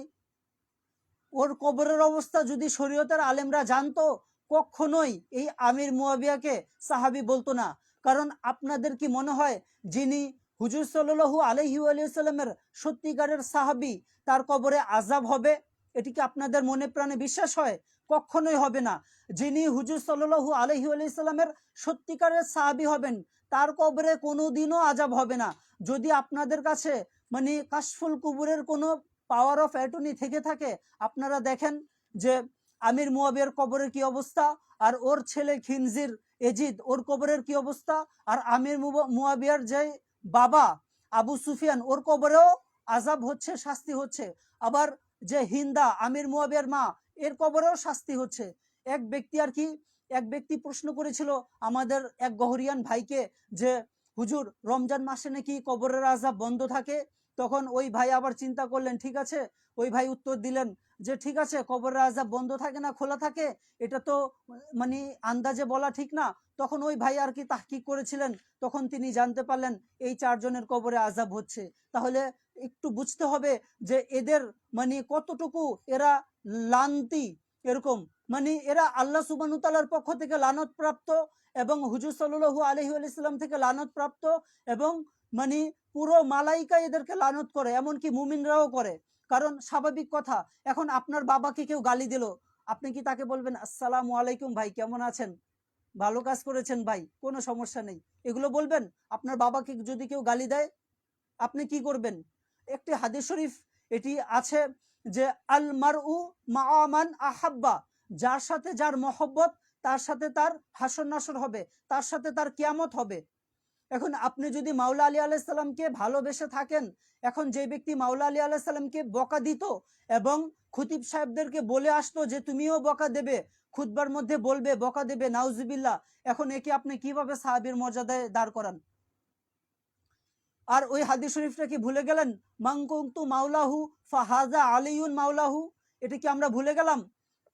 ওর কবরের অবস্থা যদি শরীয়তের আলেমরা জানতো, কখনোই এই আমির মুয়াবিয়াকে সাহাবী বলতো না। কারণ আপনাদের কি মনে হয় যিনি হুজুর সাল্লাল্লাহু আলাইহি ওয়াসাল্লামের সত্যিকারের সাহাবী, তার কবরে আযাব হবে? এটি কি আপনাদের মনে প্রাণে বিশ্বাস হয়? কখনোই হবে না। যিনি হুজুর সাল্লাল্লাহু আলাইহি ওয়াসাল্লামের সত্যিকারের সাহাবী হবেন, তার কবরে কোনোদিনও আযাব হবে না। যদি আপনাদের কাছে মানে কাশফুল কুবুরের কোনো পাওয়ার অফ অ্যাটর্নি থেকে থাকে, আপনারা দেখেন যে আমির মুয়াবিয়ার কবরের কি অবস্থা, আর ওর ছেলে খিনজির এজিদ, ওর কবরের কি অবস্থা, আর আমির মুয়াবিয়ার যে বাবা আবু সুফিয়ান, ওর কবরেও আযাব হচ্ছে, শাস্তি হচ্ছে। আবার যে হিন্দা আমির মুয়াবিয়ার মা, এর কবরেও শাস্তি হচ্ছে। এক ব্যক্তি আর কি, এক ব্যক্তি প্রশ্ন করেছিল আমাদের এক গহরিয়ান ভাইকে যে হুজুর, রমজান মাসে নাকি কবরের আযাব বন্ধ থাকে? তখন ওই ভাই আবার চিন্তা করলেন, ঠিক আছে, ওই ভাই উত্তর দিলেন যে ঠিক আছে, কবরের আযাব বন্ধ থাকে না খোলা থাকে, এটা তো মানে আন্দাজে বলা ঠিক না। তখন ওই ভাই আর কি তাহকিক করেছিলেন, তখন তিনি জানতে পারলেন এই চারজনের কবরে আযাব হচ্ছে। তাহলে একটু বুঝতে হবে যে এদের মানে কতটুকু এরা লানতি, এরকম মানে এরা আল্লাহ সুবহানাহু ওয়া তাআলার পক্ষ থেকে লানত প্রাপ্ত, এবং হুজুর সাল্লাল্লাহু আলাইহি ওয়াসাল্লাম থেকে লানত প্রাপ্ত, এবং মানে পুরো মালাইকা এদেরকে লানত করে, এমনকি মুমিনরাও করে। কারণ স্বাভাবিক কথা, এখন আপনার বাবাকে কেউ গালি দিল, আপনি কি তাকে বলবেন আসসালামু আলাইকুম ভাই, কেমন আছেন, ভালো কাজ করেছেন ভাই, কোনো সমস্যা নেই, এগুলো বলবেন? আপনার বাবাকে যদি কেউ গালি দেয়, আপনি কি করবেন? একটি হাদিস শরীফ এটি আছে যে আল মারউ মা মান আহাব্বা, যার সাথে যার মহব্বত, তার সাথে তার হাসর নাসর হবে, তার সাথে তার কিয়ামত হবে। এখন আপনি যদি মাওলা আলী আলাইসাল্লামকে ভালোবেসে থাকেন, এখন যে ব্যক্তি মাওলা আলী আলাইসাল্লামকে বকা দিত এবং খতিব সাহেবদেরকে বলে আসতো যে তুমিও বকা দেবে, খুতবার মধ্যে বলবে, বকা দেবে, নাউজুবিল্লাহ, এখন একে আপনি কিভাবে সাহাবীর মর্যাদায় দাঁড় করান? আর ওই হাদিস শরীফটা কি ভুলে গেলেন? মাংকুন্তু মাওলাহু ফাহাজা আলিউন মাওলাহু, এটা কি আমরা ভুলে গেলাম?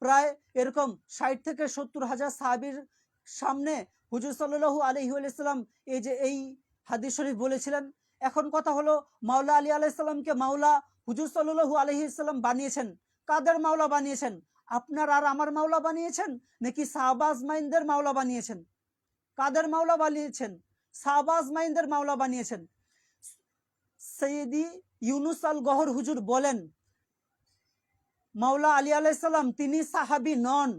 প্রায় এরকম 60 থেকে 70,000 সাহাবীর সামনে হুজুর সাল্লাল্লাহু আলাইহি ওয়াসাল্লাম এই যে এই হাদিস শরীফ বলেছিলেন। এখন কথা হলো, মাওলা আলী আলাইহিস সালামকে মাওলা হুজুর সাল্লাল্লাহু আলাইহি ওয়াসাল্লাম বানিয়েছেন, কাদের মাওলা বানিয়েছেন? আপনার আর আমার মাওলা বানিয়েছেন, নাকি সাহাবা আজমাইনদের মাওলা বানিয়েছেন? কাদের মাওলা বানিয়েছেন? সাহাবা আজমাইনদের মাওলা বানিয়েছেন। সৈয়দি ইউনুস আল গহর হুজুর বলেন, মাওলা আলী আলাইসাল্লাম তিনি সাহাবি নন,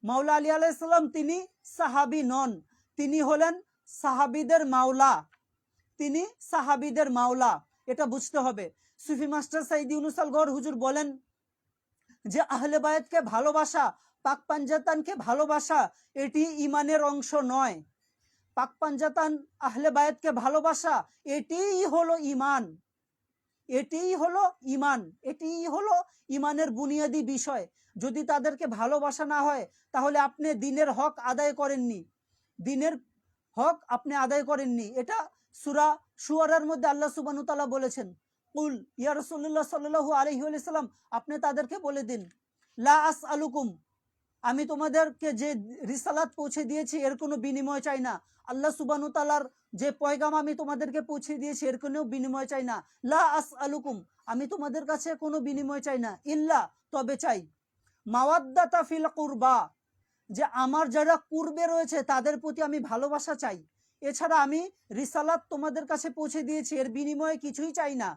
মাওলা আলী আলাইসাল্লাম তিনি সাহাবি নন, তিনি হলেন সাহাবিদের মাওলা, তিনি সাহাবিদের মাওলা, এটা বুঝতে হবে। সুফি মাস্টার সৈয়দি ইউনুস আল গহর হুজুর বলেন যে আহলে বায়াতকে ভালোবাসা, পাক পাঞ্জাতানকে ভালোবাসা, এটি ইমানের অংশ নয়। পাক পাঞ্জাতান আহলে বায়াতকে ভালোবাসা, এটিই হলো ইমান, এটিই হলো ইমান, এটিই হলো ইমানের বুনিয়াদী বিষয়। যদি তাদেরকে ভালোবাসা না হয়, তাহলে আপনি দিনের হক আদায় করেননি, দিনের হক আপনি আদায় করেননি। এটা সূরা শুআরার মধ্যে আল্লাহ সুবহানাহু ওয়া তাআলা বলেছেন, কুল ইয়া রাসূলুল্লাহ সাল্লাল্লাহু আলাইহি ওয়াসাল্লাম, আপনি তাদেরকে বলে দিন, লা আসআলুকুম, আমি তোমাদেরকে যে রিসালাত পৌঁছে দিয়েছি এর কোনো বিনিময় চাই না। আল্লাহ সুবহানাহু ওয়া তাআলার যে পয়গাম আমি তোমাদেরকে পৌঁছে দিয়েছি এর কোনো বিনিময় চাই না। লা আসআলুকুম, আমি তোমাদের কাছে কোনো বিনিময় চাই না, ইল্লা, তবে চাই, মাওয়াদ্দাতা ফিল কুরবা, যে আমার যারা কুরবে রয়েছে তাদের প্রতি আমি ভালোবাসা চাই। এছাড়া আমি রিসালাত তোমাদের কাছে পৌঁছে দিয়েছি, এর বিনিময়ে কিছুই চাই না।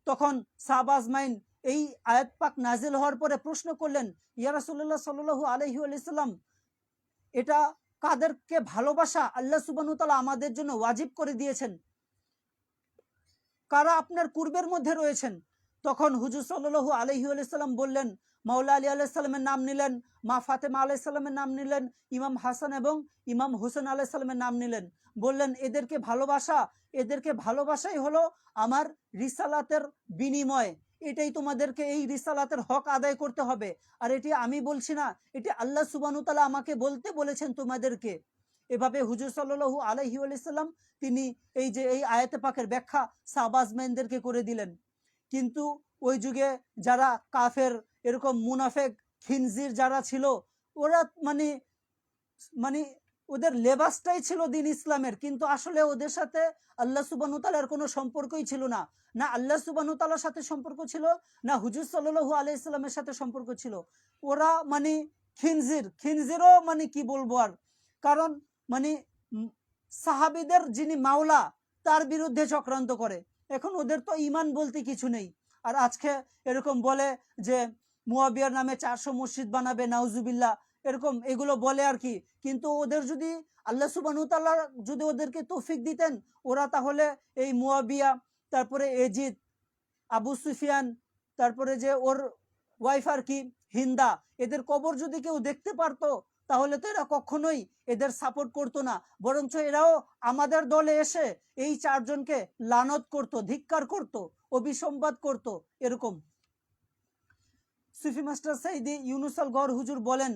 তখন সাহাবা আজমাইন এই আয়াত পাক নাজিল হওয়ার পরে প্রশ্ন করলেন, ইয়া রাসূলুল্লাহ সাল্লাল্লাহু আলাইহি ওয়াসাল্লাম, এটা কাদেরকে ভালোবাসা আল্লাহ সুবহানাহু ওয়া তাআলা আমাদের জন্য ওয়াজিব করে দিয়েছেন, কারা আপনার কুরবের মধ্যে রয়েছেন? তখন হুজুর সাল্লাল্লাহু আলাইহি ওয়াসাল্লাম বললেন, মাওলা আলী আলাইহিস সালামের নাম নিলেন, মা ফাতেমা আলাইহিস সালামের নাম নিলেন, ইমাম হাসান এবং ইমাম হোসেন আলাইহিস সালামের নাম নিলেন, বললেন এদেরকে ভালোবাসা, এদেরকে ভালোবাসাই হলো আমার রিসালাতের বিনিময়, এটাই তোমাদেরকে এই রিসালাতের হক আদায় করতে হবে। আর এটি আমি বলছি না, এটি আল্লাহ সুবহানাহু ওয়া তাআলা আমাকে বলতে বলেছেন তোমাদেরকে। এভাবে হুজুর সাল্লাল্লাহু আলাইহি ওয়াসাল্লাম তিনি এই যে এই আয়াতে পাকের ব্যাখ্যা সাহাবা আজমাইনদেরকে করে দিলেন। কিন্তু ওই যুগে যারা কাফের, এরকম মুনাফেক খিনজির যারা ছিল, ওরা মানে মানে ওদের লেবাসটাই ছিল দিন ইসলামের, কিন্তু আসলে ওদের সাথে আল্লাহ সুবহানাহু ওয়া তাআলার কোনো সম্পর্কই ছিল না। না আল্লাহ সুবহানাহু ওয়া তাআলার সাথে সম্পর্ক ছিল, না হুজুর সাল্লাল্লাহু আলাইহি সাল্লামের সাথে সম্পর্ক ছিল। ওরা মানে খিনজিরও মানে কি বলবো আর, কারণ মানে সাহাবীদের যিনি মাওলা তার বিরুদ্ধে চক্রান্ত করে। এখন ওদের তো ঈমান বলতে কিছু নেই। আর আজকে এরকম বলে যে মুয়াবিয়ার নামে 400 মসজিদ বানাবে, নাউজুবিল্লাহ, এরকম এগুলো বলে আর কি। কিন্তু ওদের যদি আল্লাহ সুবহানাহু ওয়া তাআলা যদি ওদেরকে তৌফিক দিতেন, ওরা তাহলে এই মুয়াবিয়া, তারপরে এজিদ, আবু সুফিয়ান, তারপরে যে ওর ওয়াইফ আর কি হিন্দা, এদের কবর যদি কেউ দেখতে পারতো তাহলে তো এরা কখনোই এদের সাপোর্ট করতো না, বরঞ্চ এরাও আমাদের দলে এসে এই 4 জনকে লানত করত, ধিক্কার করত, অভিসম্বাদ করত। এরকম সুফি মাস্টার সাইদি ইউনুস আল গওহর হুজুর বলেন,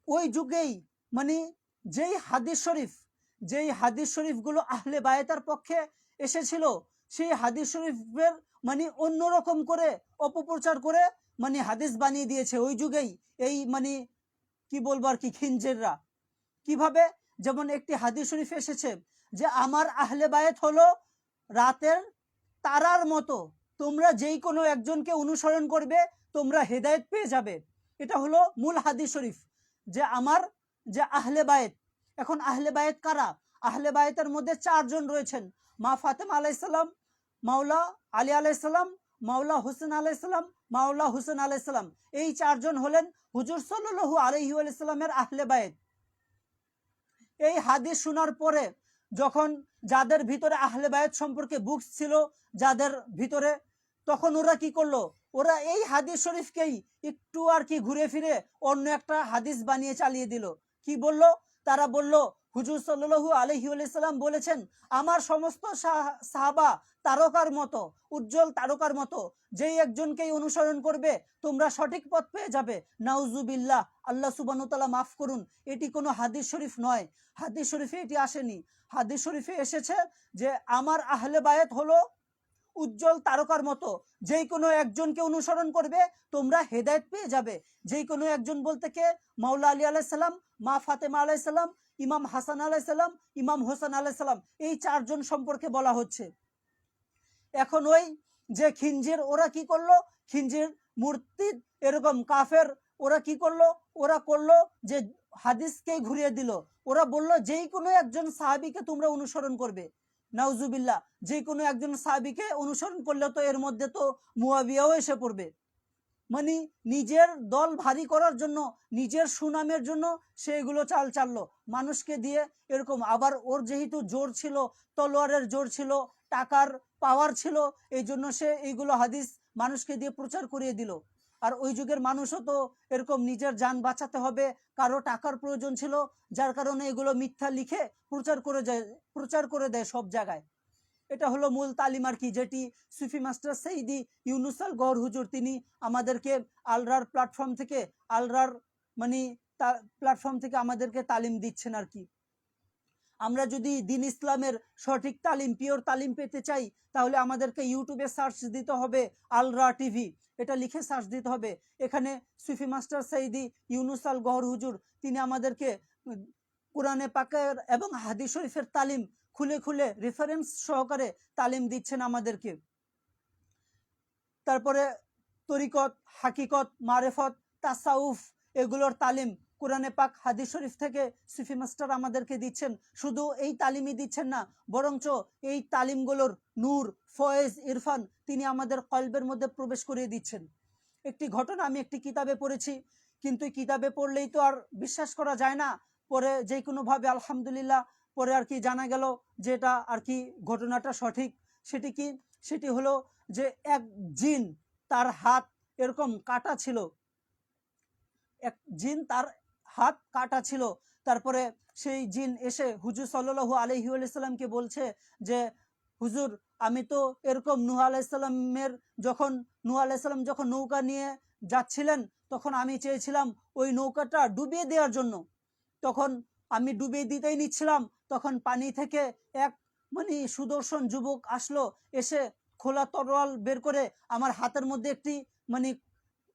ওই যুগেই মানে যেই হাদিস শরীফগুলো আহলে বায়াতের পক্ষে এসেছিল, সেই হাদিস শরীফের মানে অন্যরকম করে অপপ্রচার করে মানে হাদিস বানিয়ে দিয়েছে ওই যুগেই এই মানে কি বলবো আর কি খিনজেররা। কিভাবে? যেমন একটি হাদিস শরীফ এসেছে যে আমার আহলে বায়াত হলো রাতের তারার মতো, তোমরা যেই কোনো একজনকে অনুসরণ করবে তোমরা হেদায়েত পেয়ে যাবে। এটা হলো মূল হাদিস শরীফ যে আমার যে আহলে বায়াত। এখন আহলে বায়াত কারা? আহলে বায়াতের মধ্যে 4 জন রয়েছেন, মা ফাতেমা আলাইহিস সালাম, মাওলা আলী আলাইহিস সালাম, মাওলা হোসেন আলাইহিস সালাম, মাওলা হোসেন আলাইহিস সালাম। এই 4 জন হলেন হুজুর সাল্লাল্লাহু আলাইহি ওয়াসাল্লামের আহলে বায়াত। এই হাদিস শোনার পরে যখন যাদের ভিতরে আহলে বায়াত সম্পর্কে বুকস ছিল যাদের ভিতরে, তখন ওরা কি করলো? ওরা এই হাদিস শরীফকেই একটু আর কি ঘুরে ফিরে অন্য একটা হাদিস বানিয়ে চালিয়ে দিল। কি বলল? তারা বলল হুজুর সাল্লাল্লাহু আলাইহি ওয়াসাল্লাম বলেছেন আমার সমস্ত সাহাবা তারকার মতো, উজ্জ্বল তারকার মতো, যেই একজনকেই অনুসরণ করবে তোমরা সঠিক পথ পেয়ে যাবে। নাউজুবিল্লাহ, আল্লাহ সুবহানাহু ওয়া তাআলা মাফ করুন, এটি কোনো হাদিস শরীফ নয়, হাদিস শরীফে এটি আসেনি। হাদিস শরীফে এসেছে যে আমার আহলে বায়াত হলো উজ্জ্বল তারকার মতো, যেই কোনো একজনকে অনুসরণ করবে তোমরা হেদায়েত পেয়ে যাবে। যেই কোনো একজন বলতে কে? মাওলা আলী আলাইহিস সালাম, মা ফাতেমা আলাইহিস সালাম, ইমাম হাসান আলাইহিস সালাম, ইমাম হোসেন আলাইহিস সালাম, এই 4 জন সম্পর্কে বলা হচ্ছে। এখন ওই যে খিনজির, ওরা কি করলো? খিনজির মূর্তি এরকম কাফের, ওরা কি করলো? ওরা করলো যে হাদিসকে ঘুরিয়ে দিল। ওরা বলল যেই কোনো একজন সাহাবীকে তোমরা অনুসরণ করবে। নাউজুবিল্লাহ, যে কোনো একজন সাহাবীকে অনুসরণ করলে তো এর মধ্যে তো মুয়াবিয়াও এসে পড়বে। মানে নিজের দল ভারী করার জন্য, নিজের সুনামের জন্য সে এগুলো চাল চাললো মানুষকে দিয়ে এরকম। আবার ওর যেহেতু জোর ছিল, তলোয়ারের জোর ছিল, টাকার পাওয়ার ছিল, এই জন্য সে এইগুলো হাদিস মানুষকে দিয়ে প্রচার করিয়ে দিল। আর ওই যুগের মানুষও তো এরকম নিজের জান বাঁচাতে হবে, কারো টাকার প্রয়োজন ছিল, যার কারণে এগুলো মিথ্যা লিখে প্রচার করে দেয় সব জায়গায়। এটা হলো মূল তালিম আর কি, যেটি সুফি মাস্টার সাইদি ইউনুস আল গওহর হুজুর তিনি আমাদেরকে আলরার প্ল্যাটফর্ম থেকে মানে প্ল্যাটফর্ম থেকে আমাদেরকে তালিম দিচ্ছেন আর কি। আমরা যদি দিন ইসলামের সঠিক তালিম, পিওর তালিম পেতে চাই, তাহলে আমাদেরকে ইউটিউবে সার্চ দিতে হবে আলরা টিভি, এটা লিখে সার্চ দিতে হবে। এখানে সুফি মাস্টার সাইদি ইউনুস আল গওহর হুজুর তিনি আমাদেরকে কোরআনে পাকের এবং হাদিস শরীফের তালিম খুলে খুলে রেফারেন্স সহকারে তালিম দিচ্ছেন আমাদেরকে। তারপরে তরিকত, হাকিকত, মারেফত, তাসাউফ, এগুলোর তালিম কোরআনে পাক হাদিস শরীফ থেকে সুফি মাস্টার আমাদেরকে দিচ্ছেন। শুধু এই তালিমই দিচ্ছেন না, বরঞ্চ এই তালিমগুলোর নূর, ফয়েজ, ইরফান তিনি আমাদের কলবের মধ্যে প্রবেশ করিয়ে দিচ্ছেন। একটি ঘটনা আমি একটি কিতাবে পড়েছি, কিন্তু কিতাবে পড়লেই তো আর বিশ্বাস করা যায় না। পরে যে কোনোভাবে আলহামদুলিল্লাহ পরে আর কি জানা গেল যেটা আর কি ঘটনাটা সঠিক। সেটি কি? সেটি হলো যে এক জিন, তার হাত এরকম কাটা ছিল, এক জিন তার হাত কাটা ছিল। তারপরে সেই জিন এসে হুজুর সাল্লাল্লাহু আলাইহি ওয়াসাল্লামকে বলছে যে হুজুর, আমি তো এরকম নূহ আলাইহিস সালামের নূহ আলাইহিস সালাম যখন নৌকা নিয়ে যাচ্ছিলেন, তখন আমি চেয়েছিলাম ওই নৌকাটা ডুবিয়ে দেওয়ার জন্য। তখন আমি ডুবিয়ে দিতেই নিচ্ছিলাম, তখন পানি থেকে এক মানে সুদর্শন যুবক আসলো, এসে খোলা তরোয়াল বের করে আমার হাতের মধ্যে একটি মানে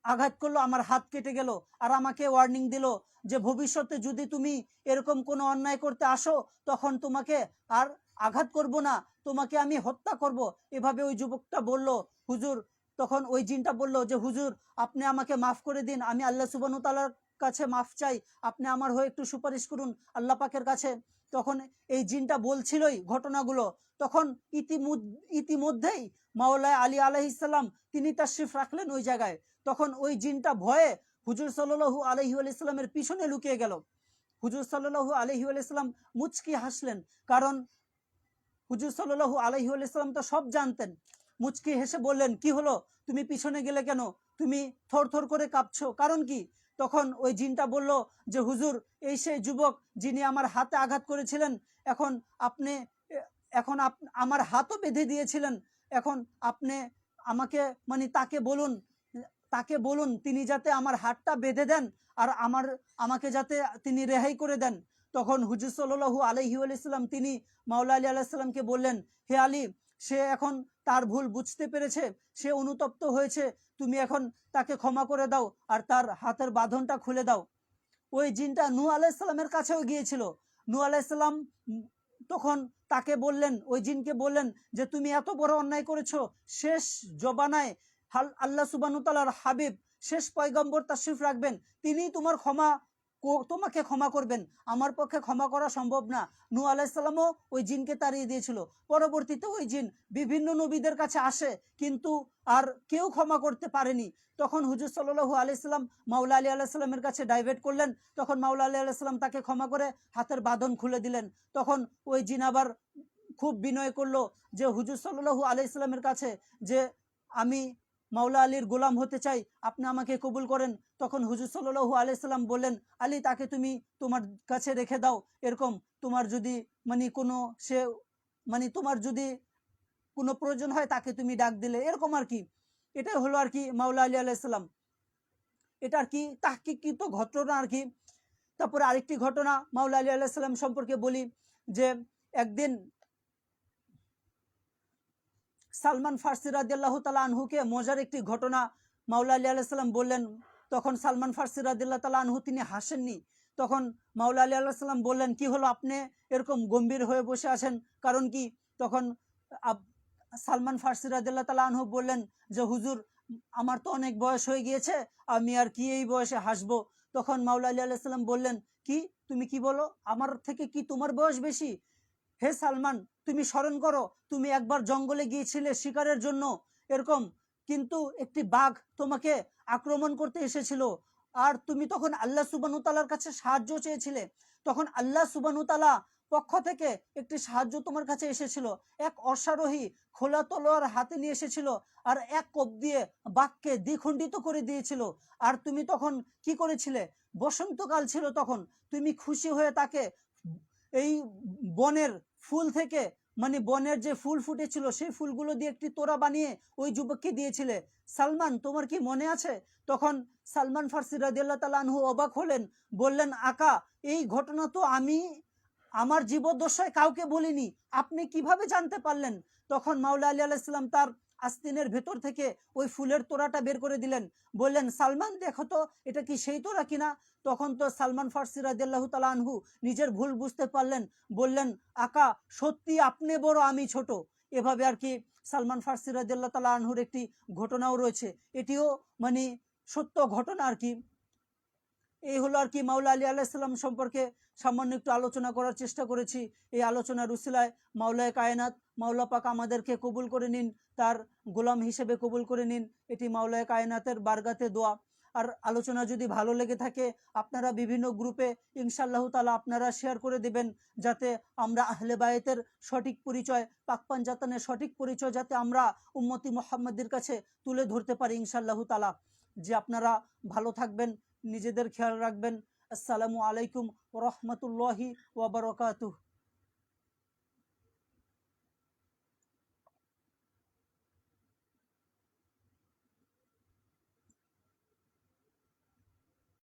আঘাত করলো, আমার হাত কেটে গেল, আর আমাকে ওয়ার্নিং দিল যে ভবিষ্যতে যদি তুমি এরকম কোনো অন্যায় করতে আসো তখন তোমাকে আর আঘাত করব না, তোমাকে আমি হত্যা করব। এভাবে ওই যুবকটা বলল। হুজুর তখন ওই জিনটা বলল যে হুজুর আপনি আমাকে মাফ করে দিন, আমি আল্লাহ সুবহানাহু ওয়া তাআলার কাছে মাফ চাই, আপনি আমার হয়ে একটু সুপারিশ করুন আল্লাহ পাকের কাছে। তখন এই জিনটা বলছিলই ঘটনাগুলো, তখন ইতিমধ্যেই মাওলানা আলী আলাইহিস সালাম তিনি তাশরিফ রাখলেন ওই জায়গায়। তখন ওই জিনটা ভয়ে হুজুর সাল্লাল্লাহু আলাইহি ওয়াসাল্লামের পিছনে লুকিয়ে গেল। হুজুর সাল্লাল্লাহু আলাইহি ওয়াসাল্লাম মুচকি হাসলেন, কারণ হুজুর সাল্লাল্লাহু আলাইহি ওয়াসাল্লাম তো সব জানতেন। মুচকি হেসে বললেন, কি হলো, তুমি পিছনে গেলে কেন, তুমি থরথর করে কাঁপছো, কারণ কি? তখন ওই জিনটা বলল যে হুজুর এই সেই যুবক যিনি আমার হাতে আঘাত করেছিলেন, এখন আপনি এখন আমার হাতও বেঁধে দিয়েছিলেন, এখন আপনি আমাকে মানে তাকে বলুন তিনি যাতে আমার হাতটা বেঁধে দেন আর আমাকে যাতে তিনি রেহাই করে দেন। তখন হুজুর সাল্লাল্লাহু আলাইহি ওয়াসাল্লাম তিনি মাওলা আলী আলাইহিস সালামকে বললেন, হে আলী, সে এখন তার ভুল বুঝতে পেরেছে, সে অনুতপ্ত হয়েছে, তুমি এখন তাকে ক্ষমা করে দাও আর তার হাতের বাঁধনটা খুলে দাও। ওই জিনটা নূহ আলাইহিস সালামের কাছেও গিয়েছিল। নূহ আলাইহিস সালাম তখন তাকে বললেন, ওই জিনকে বললেন যে তুমি এত বড় অন্যায় করেছো, শেষ জবানায় আল্লাহ সুবহানাহু ওয়া তাআলার হাবিব শেষ পয়গম্বর তাশরিফ রাখবেন, তিনি তোমাকে ক্ষমা করবেন, আমার পক্ষে ক্ষমা করা সম্ভব না। নূহ আলাইহিস সালামও ওই জিনকে তাড়িয়ে দিয়েছিল। পরবর্তীতে ওই জিন বিভিন্ন নবীদের কাছে আসে, কিন্তু আর কেউ ক্ষমা করতে পারেনি। তখন হুজুর সাল্লাল্লাহু আলাইহি সাল্লাম মাওলা আলী আলাইহিস সালামের কাছে ডাইভার্ট করলেন। তখন মাওলা আলী আলাইহিস সালাম তাকে ক্ষমা করে হাতের বাঁধন খুলে দিলেন। তখন ওই জিন আবার খুব বিনয় করলো যে হুজুর সাল্লাল্লাহু আলাইহি সাল্লামের কাছে যে আমি মাওলা আলীর গোলাম হতে চাই, আপনি আমাকে কবুল করেন। তখন হুজুর সাল্লাল্লাহু আলাইহি সাল্লাম বললেন, আলী তাকে তুমি তোমার কাছে রেখে দাও, এরকম তোমার যদি তোমার যদি কোনো প্রয়োজন হয় তাকে তুমি ডাক দিলে, এরকম আর কি। এটাই হলো আর কি মাওলা আলী আলাইহিস সালাম, এটা আর কি তাহকিককৃত ঘটনা আর কি। তারপরে আরেকটি ঘটনা মাওলা আলী আলাইহিস সালাম সম্পর্কে বলি, যে একদিন সালমান ফার্সি রাদিয়াল্লাহু তাআলা আনহুকে মজার একটি ঘটনা মাওলা আলী আলাইহিস সালাম বললেন। তখন সালমান ফার্সি রাদিয়াল্লাহু তাআলা আনহু তিনি হাসেননি। তখন মাওলা আলী আলাইহিস সালাম বললেন, কি হলো, আপনি এরকম গম্ভীর হয়ে বসে আছেন, কারণ কি? তখন সালমান ফার্সি রাদিয়াল্লাহু তাআলা আনহু বললেন যে হুজুর আমার তো অনেক বয়স হয়ে গিয়েছে, আমি আর কি এই বয়সে হাসবো। তখন মাওলা আলী আলাইহিস সালাম বললেন, কি তুমি কি বলো, আমার থেকে কি তোমার বয়স বেশি? হে সালমান, তুমি স্মরণ করো, তুমি একবার জঙ্গলে গিয়েছিলে শিকারের জন্য, এরকম, কিন্তু একটি বাঘ তোমাকে আক্রমণ করতে এসেছিল, আর তুমি তখন আল্লাহ সুবহানাহু ওয়া তাআলার কাছে সাহায্য চেয়েছিলে। তখন আল্লাহ সুবহানাহু ওয়া তাআলা পক্ষ থেকে একটি সাহায্য তোমার কাছে এসেছিল, এক অশ্বারোহী খোলা তলোয়ার হাতে নিয়ে এসেছিল আর এক কোপ দিয়ে বাঘকে দ্বিখণ্ডিত করে দিয়েছিল। আর তুমি তখন কি করেছিলে? বসন্তকাল ছিল তখন, তুমি খুশি হয়ে তাকে এই বনের ফুল থেকে, মানে বনের যে ফুল ফুটেছিল সেই ফুলগুলো দিয়ে একটি তোড়া বানিয়ে ওই যুবককে দিয়েছিলে। সালমান, তোমার কি মনে আছে? তখন সালমান ফার্সি রাদিয়াল্লাহু তাআলা আনহু অবাক হলেন, বললেন, আকা, এই ঘটনা তো আমি আমার জীবদ্দশায় কাউকে বলিনি, আপনি কিভাবে জানতে পারলেন? তখন মাওলা আলী আলাইহিস সালাম তার আস্তিনের ভেতর থেকে ওই ফুলের তোড়াটা বের করে দিলেন, বললেন, সালমান দেখো তো এটা কি সেই তোড়া কিনা। তখন তো সালমান ফার্সি রাদিয়াল্লাহু তাআলা আনহু নিজের ভুল বুঝতে পারলেন, বললেন, আকা সত্যি আপনি বড়, আমি ছোট। এভাবে আর কি সালমান ফার্সি রাদিয়াল্লাহু তাআলা আনহুর একটি ঘটনাও রয়েছে, এটিও মানে সত্য ঘটনা আর কি। এই হলো আর কি মাওলা আলী আলাইহিস সালাম সম্পর্কে সামান্য একটু আলোচনা করার চেষ্টা করেছি। এই আলোচনার উসিলায় মাওলায়ে কায়নাত মাওলা পাক আমাদেরকে কবুল করে নিন, তার গোলাম হিসেবে কবুল করে নিন, এটি মাওলায়ে কায়নাতের বারগাতে দোয়া। আর আলোচনা যদি ভালো লেগে থাকে আপনারা বিভিন্ন গ্রুপে ইনশাআল্লাহ তাআলা আপনারা শেয়ার করে দেবেন, যাতে আমরা আহলে বায়েতের সঠিক পরিচয়, পাক পাঞ্জাতানের সঠিক পরিচয় যাতে আমরা উম্মতি মুহাম্মাদের কাছে তুলে ধরতে পারি ইনশাআল্লাহ তাআলা। যে আপনারা ভালো থাকবেন, নিজেদের খেয়াল রাখবেন। আসসালামু আলাইকুম ওয়া রাহমাতুল্লাহি ওয়া বারাকাতুহু।